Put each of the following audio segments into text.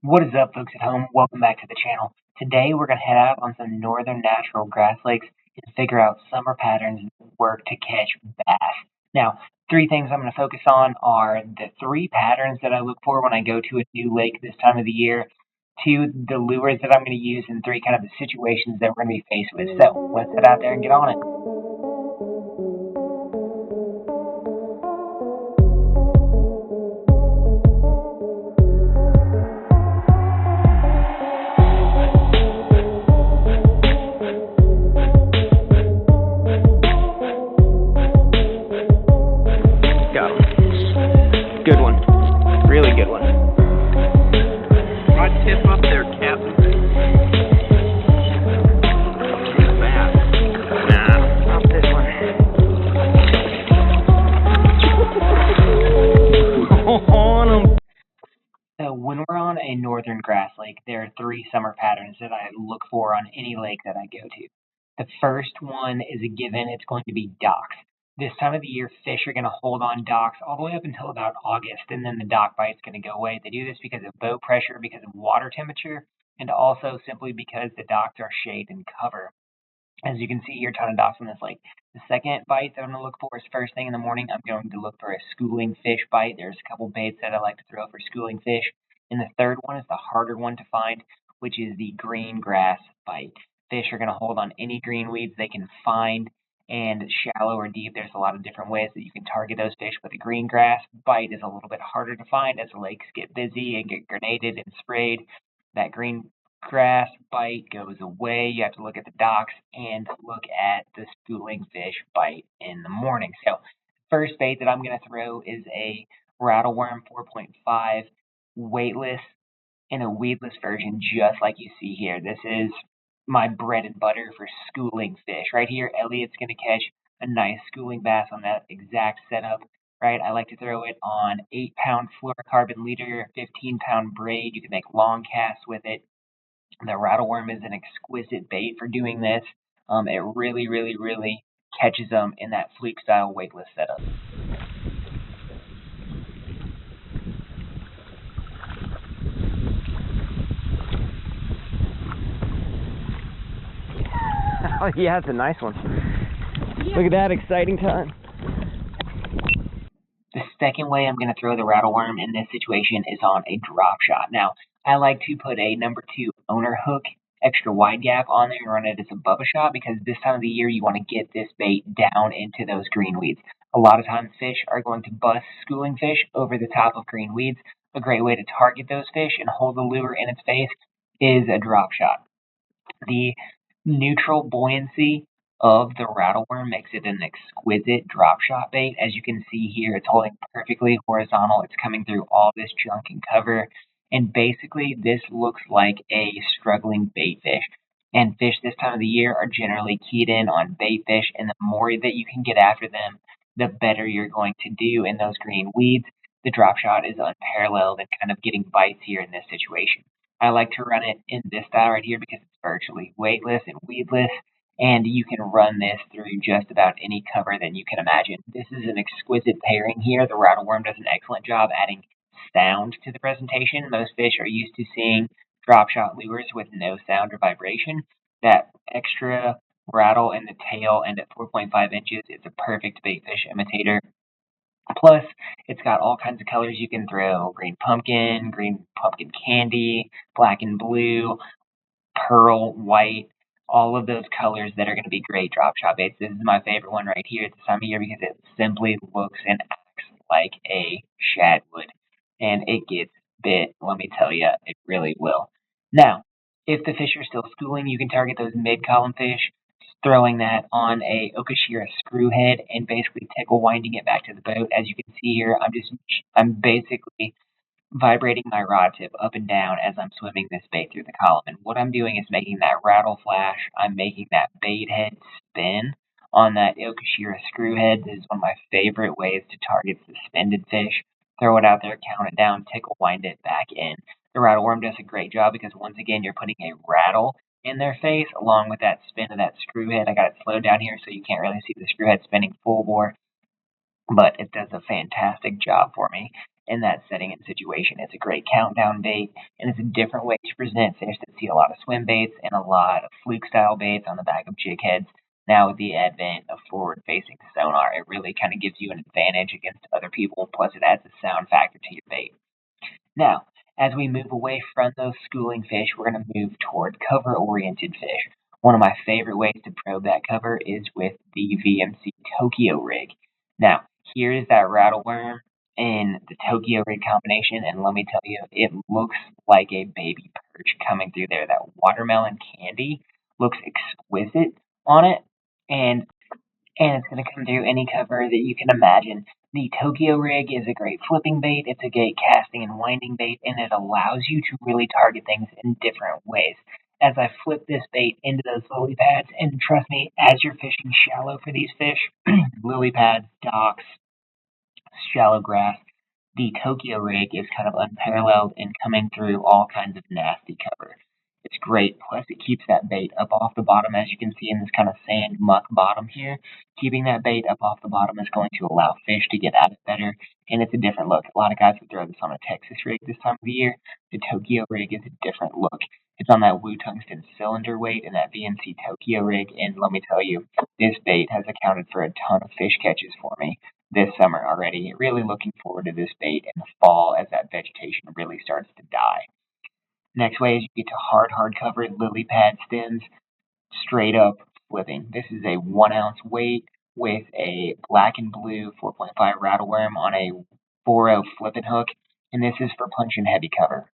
What is up, folks at home? Welcome back to the channel. Today we're going to head out on some northern natural grass lakes and figure out summer patterns that work to catch bass. Now, three things I'm going to focus on are the three patterns that I look for when I go to a new lake this time of the year, two, the lures that I'm going to use, and three, kind of the situations that we're going to be faced with. So let's head out there and get on it. Got him. Good one. Really good one. Rod tip up there, Captain. Bass. Nah, not this one. On 'em. So when we're on a northern grass lake, there are three summer patterns that I look for on any lake that I go to. The first one is a given. It's going to be docks. This time of the year, fish are going to hold on docks all the way up until about August, and then the dock bite's going to go away. They do this because of boat pressure, because of water temperature, and also simply because the docks are shade and cover. As you can see here, ton of docks on this lake. The second bite that I'm going to look for is first thing in the morning. I'm going to look for a schooling fish bite. There's a couple baits that I like to throw for schooling fish. And the third one is the harder one to find, which is the green grass bite. Fish are going to hold on any green weeds they can find, and shallow or deep, there's a lot of different ways that you can target those fish, but the green grass bite is a little bit harder to find as the lakes get busy and get grenaded and sprayed. That green grass bite goes away. You have to look at the docks and look at the schooling fish bite in the morning. So, first bait that I'm going to throw is a Rattle Worm 4.5 weightless and a weedless version, just like you see here. This is my bread and butter for schooling fish. Right here, Elliot's going to catch a nice schooling bass on that exact setup. Right, I like to throw it on 8-pound fluorocarbon leader, 15-pound braid. You can make long casts with it. The rattle worm is an exquisite bait for doing this. It really, really, really catches them in that fluke style weightless setup. Oh, yeah, it's a nice one. Look at that exciting time. The second way I'm going to throw the rattle worm in this situation is on a drop shot. Now, I like to put a number 2 owner hook extra wide gap on there and run it as a Bubba shot because this time of the year you want to get this bait down into those green weeds. A lot of times fish are going to bust schooling fish over the top of green weeds. A great way to target those fish and hold the lure in its face is a drop shot. The neutral buoyancy of the rattle worm makes it an exquisite drop shot bait. As you can see here, it's holding perfectly horizontal. It's coming through all this junk and cover. And basically, this looks like a struggling bait fish. And fish this time of the year are generally keyed in on bait fish. And the more that you can get after them, the better you're going to do in those green weeds. The drop shot is unparalleled in kind of getting bites here in this situation. I like to run it in this style right here because it's virtually weightless and weedless, and you can run this through just about any cover that you can imagine. This is an exquisite pairing here. The rattle worm does an excellent job adding sound to the presentation. Most fish are used to seeing drop shot lures with no sound or vibration. That extra rattle in the tail and at 4.5 inches, it's a perfect bait fish imitator. Plus, it's got all kinds of colors you can throw: green pumpkin candy, black and blue, pearl, white, all of those colors that are going to be great drop shot baits. This is my favorite one right here at this time of year because it simply looks and acts like a shad would. And it gets bit, let me tell you, it really will. Now, if the fish are still schooling, you can target those mid-column fish, throwing that on a Okashira screw head and basically tickle winding it back to the boat. As you can see here, I'm basically vibrating my rod tip up and down as I'm swimming this bait through the column. And what I'm doing is making that rattle flash. I'm making that bait head spin on that Okashira screw head. This is one of my favorite ways to target suspended fish. Throw it out there, count it down, tickle wind it back in. The rattle worm does a great job because once again you're putting a rattle in their face along with that spin of that screw head. I got it slowed down here so you can't really see the screw head spinning full bore, but it does a fantastic job for me. in that setting and situation. It's a great countdown bait, and it's a different way to present fish that see a lot of swim baits and a lot of fluke style baits on the back of jig heads. Now, with the advent of forward facing sonar, it really kind of gives you an advantage against other people, plus, it adds a sound factor to your bait. Now, as we move away from those schooling fish, we're going to move toward cover oriented fish. One of my favorite ways to probe that cover is with the VMC Tokyo rig. Now, here is that rattle worm in the Tokyo rig combination, and let me tell you, it looks like a baby perch coming through there. That watermelon candy looks exquisite on it, and it's going to come through any cover that you can imagine. The Tokyo rig is a great flipping bait, it's a great casting and winding bait, and it allows you to really target things in different ways. As I flip this bait into those lily pads, and trust me, as you're fishing shallow for these fish, lily pads, docks, shallow grass, the Tokyo rig is kind of unparalleled in coming through all kinds of nasty cover. It's great. Plus, it keeps that bait up off the bottom, as you can see in this kind of sand muck bottom here. Keeping that bait up off the bottom is going to allow fish to get at it better, and it's a different look. A lot of guys would throw this on a Texas rig this time of the year. The Tokyo rig is a different look. It's on that Wu Tungsten cylinder weight in that VNC Tokyo rig, and let me tell you, this bait has accounted for a ton of fish catches for me this summer already. Really looking forward to this bait in the fall as that vegetation really starts to die. Next way is you get to hard covered lily pad stems, straight up flipping. This is a 1 ounce weight with a black and blue 4.5 rattle worm on a 4.0 flipping hook, and this is for punching heavy cover.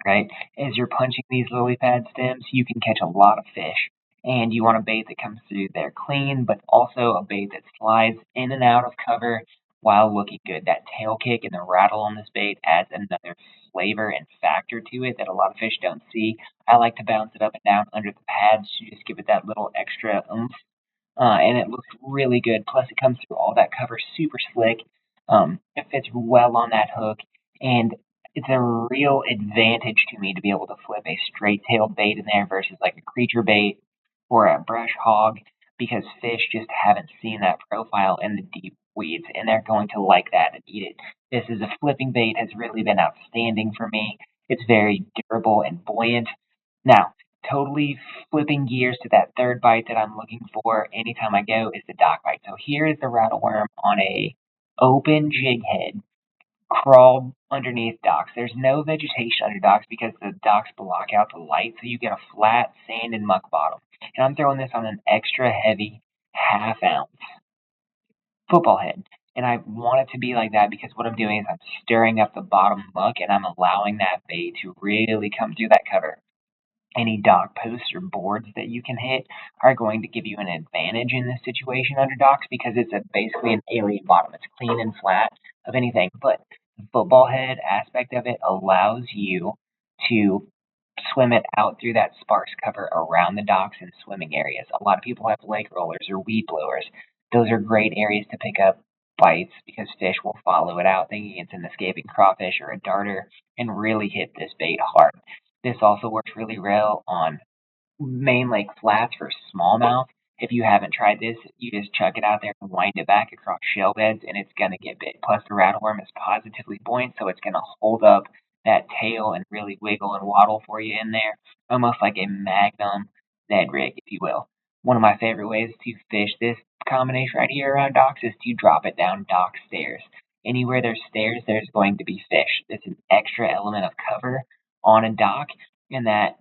Right? As you're punching these lily pad stems, you can catch a lot of fish. And you want a bait that comes through there clean, but also a bait that slides in and out of cover while looking good. That tail kick and the rattle on this bait adds another flavor and factor to it that a lot of fish don't see. I like to bounce it up and down under the pads to just give it that little extra oomph. And it looks really good. Plus, it comes through all that cover super slick. It fits well on that hook, and it's a real advantage to me to be able to flip a straight tailed bait in there versus like a creature bait or a brush hog, because fish just haven't seen that profile in the deep weeds, and they're going to like that and eat it. This is a flipping bait, has really been outstanding for me. It's very durable and buoyant. Now, totally flipping gears to that third bite that I'm looking for anytime I go is the dock bite. So here is the rattle worm on a open jig head crawled underneath docks. There's no vegetation under docks because the docks block out the light, so you get a flat sand and muck bottom. And I'm throwing this on an extra heavy ½ ounce football head. And I want it to be like that because what I'm doing is I'm stirring up the bottom muck and I'm allowing that bait to really come through that cover. Any dock posts or boards that you can hit are going to give you an advantage in this situation under docks because it's basically an alien bottom. It's clean and flat of anything, but the football head aspect of it allows you to swim it out through that sparse cover around the docks and swimming areas. A lot of people have lake rollers or weed blowers. Those are great areas to pick up bites because fish will follow it out thinking it's an escaping crawfish or a darter and really hit this bait hard. This also works really well on main lake flats for smallmouth. If you haven't tried this, you just chuck it out there and wind it back across shell beds, and it's going to get bit. Plus, the rattle worm is positively buoyant, so it's going to hold up that tail and really wiggle and waddle for you in there, almost like a magnum Ned rig, if you will. One of my favorite ways to fish this combination right here around docks is to drop it down dock stairs. Anywhere there's stairs, there's going to be fish. It's an extra element of cover on a dock, and that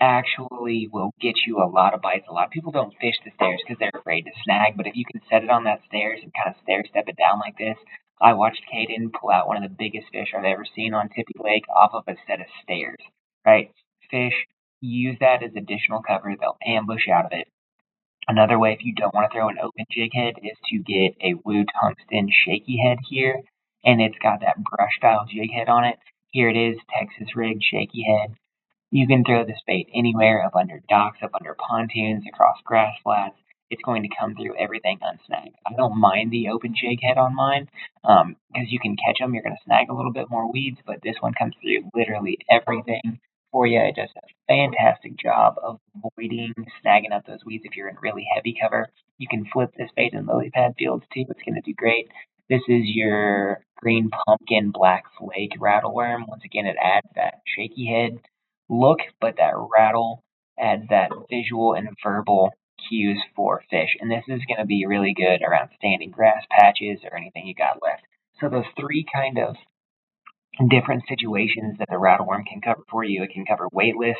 actually will get you a lot of bites. A lot of people don't fish the stairs because they're afraid to snag, but if you can set it on that stairs and kind of stair step it down like this, I watched Caden pull out one of the biggest fish I've ever seen on Tippy Lake off of a set of stairs, right? Fish use that as additional cover. They'll ambush out of it. Another way, if you don't want to throw an open jig head, is to get a Wu Tungsten shaky head here, and it's got that brush style jig head on it. Here it is, Texas rig shaky head. You can throw this bait anywhere, up under docks, up under pontoons, across grass flats. It's going to come through everything unsnagged. I don't mind the open jig head on mine because you can catch them. You're going to snag a little bit more weeds, but this one comes through literally everything for you. It does a fantastic job of avoiding snagging up those weeds if you're in really heavy cover. You can flip this bait in lily pad fields too. It's going to do great. This is your green pumpkin black flake rattle worm. Once again, it adds that shaky head look, but that rattle adds that visual and verbal cues for fish. And this is going to be really good around standing grass patches or anything you got left. So those three kind of different situations that the rattle worm can cover for you. It can cover weightless,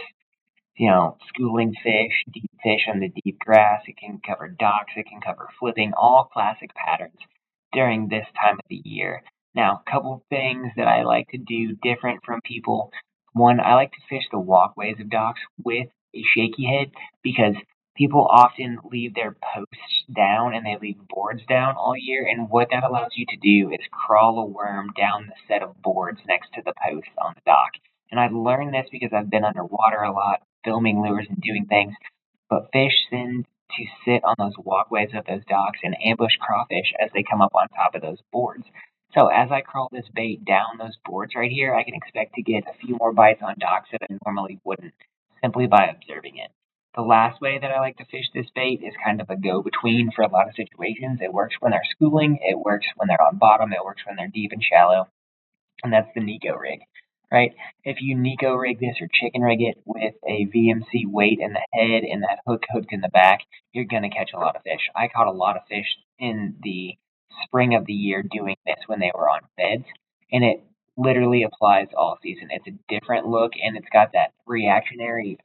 schooling fish, deep fish on the deep grass. It can cover docks. It can cover flipping, all classic patterns during this time of the year. Now, a couple things that I like to do different from people. One, I like to fish the walkways of docks with a shaky head because people often leave their posts down and they leave boards down all year. And what that allows you to do is crawl a worm down the set of boards next to the posts on the dock. And I've learned this because I've been underwater a lot, filming lures and doing things. But fish tend to sit on those walkways of those docks and ambush crawfish as they come up on top of those boards. So as I crawl this bait down those boards right here, I can expect to get a few more bites on docks that I normally wouldn't simply by observing it. The last way that I like to fish this bait is kind of a go-between for a lot of situations. It works when they're schooling, it works when they're on bottom, it works when they're deep and shallow, and that's the Nico rig, right? If you Nico rig this or chicken rig it with a VMC weight in the head and that hook hooked in the back, you're going to catch a lot of fish. I caught a lot of fish in the spring of the year doing this when they were on beds, and it literally applies all season. It's a different look, and it's got that reactionary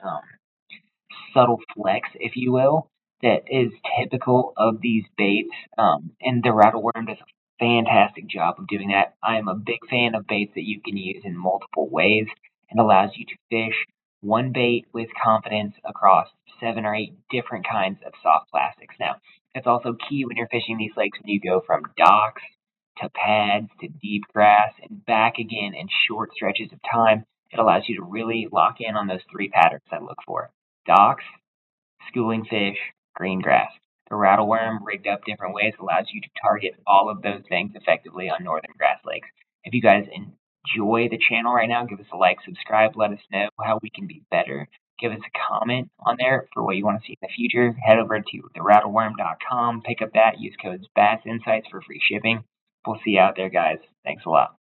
subtle flex, if you will, that is typical of these baits. And the rattle worm does a fantastic job of doing that. I am a big fan of baits that you can use in multiple ways and allows you to fish one bait with confidence across 7 or 8 different kinds of soft plastics. Now, it's also key when you're fishing these lakes when you go from docks to pads to deep grass and back again in short stretches of time. It allows you to really lock in on those three patterns I look for: docks, schooling fish, green grass. The rattle worm, rigged up different ways, allows you to target all of those things effectively on northern grass lakes. If you guys enjoy the channel right now, give us a like, subscribe, let us know how we can be better. Give us a comment on there for what you want to see in the future. Head over to therattleworm.com, pick up that, use codes bassinsights for free shipping. We'll see you out there, guys. Thanks a lot.